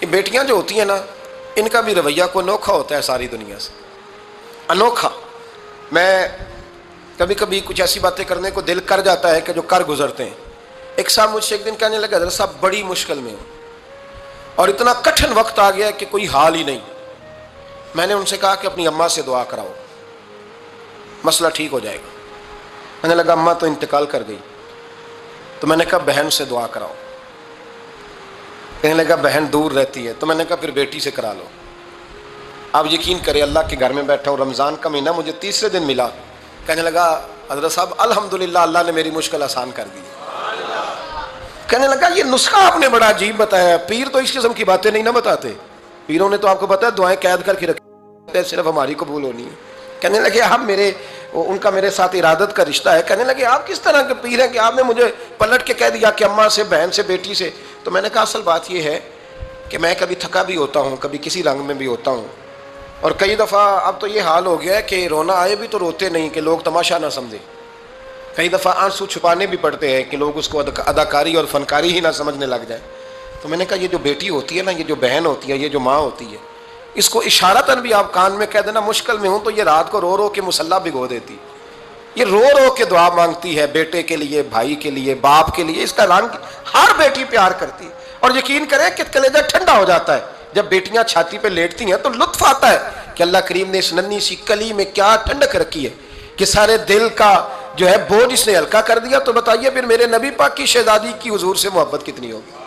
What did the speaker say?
یہ بیٹیاں جو ہوتی ہیں نا، ان کا بھی رویہ کو انوکھا ہوتا ہے ساری دنیا سے، انوکھا۔ میں کبھی کبھی کچھ ایسی باتیں کرنے کو دل کر جاتا ہے کہ جو کر گزرتے ہیں۔ ایک صاحب مجھ سے ایک دن کہنے لگا، حضرت صاحب بڑی مشکل میں ہوں اور اتنا کٹھن وقت آ گیا کہ کوئی حال ہی نہیں۔ میں نے ان سے کہا کہ اپنی اماں سے دعا کراؤ، مسئلہ ٹھیک ہو جائے گا۔ میں نے لگا اماں تو انتقال کر گئی، تو میں نے کہا بہن سے دعا کراؤ۔ کہنے لگا بہن دور رہتی ہے، تو میں نے کہا پھر بیٹی سے کرا لو۔ آپ یقین کریں، اللہ کے گھر میں بیٹھا ہوں، رمضان کا مہینہ مجھے تیسرے دن ملا۔ کہنے لگا حضرت صاحب الحمدللہ اللہ نے میری مشکل آسان کر دی۔ کہنے لگا یہ نسخہ آپ نے بڑا عجیب بتایا، پیر تو اس قسم کی باتیں نہیں نہ بتاتے، پیروں نے تو آپ کو پتا ہے دعائیں قید کر کے رکھی، صرف ہماری قبول ہونی ہے۔ کہنے لگے آپ ان کا میرے ساتھ ارادت کا رشتہ ہے۔ کہنے لگے آپ کس طرح کے پیر ہیں کہ آپ نے مجھے پلٹ کے کہہ دیا کہ اماں سے، بہن سے، بیٹی سے؟ تو میں نے کہا اصل بات یہ ہے کہ میں کبھی تھکا بھی ہوتا ہوں، کبھی کسی رنگ میں بھی ہوتا ہوں، اور کئی دفعہ اب تو یہ حال ہو گیا ہے کہ رونا آئے بھی تو روتے نہیں کہ لوگ تماشا نہ سمجھیں۔ کئی دفعہ آنسو چھپانے بھی پڑتے ہیں کہ لوگ اس کو اداکاری اور فنکاری ہی نہ سمجھنے لگ جائیں۔ تو میں نے کہا یہ جو بیٹی ہوتی ہے نا، یہ جو بہن ہوتی ہے، یہ جو ماں ہوتی ہے، اس کو اشارتاً بھی آپ کان میں کہہ دینا مشکل میں ہوں تو یہ رات کو رو رو کے مصلی بھگو دیتی، یہ رو رو کے دعا مانگتی ہے بیٹے کے لیے، بھائی کے لیے، باپ کے لیے۔ اس کا رنگ ہر بیٹی پیار کرتی ہے، اور یقین کریں کہ کلیجہ ٹھنڈا ہو جاتا ہے جب بیٹیاں چھاتی پہ لیٹتی ہیں، تو لطف آتا ہے کہ اللہ کریم نے اس ننھی سی کلی میں کیا ٹھنڈک رکھی ہے کہ سارے دل کا جو ہے بوجھ اس نے ہلکا کر دیا۔ تو بتائیے پھر میرے نبی پاک کی شہزادی کی حضور سے محبت کتنی ہوگی۔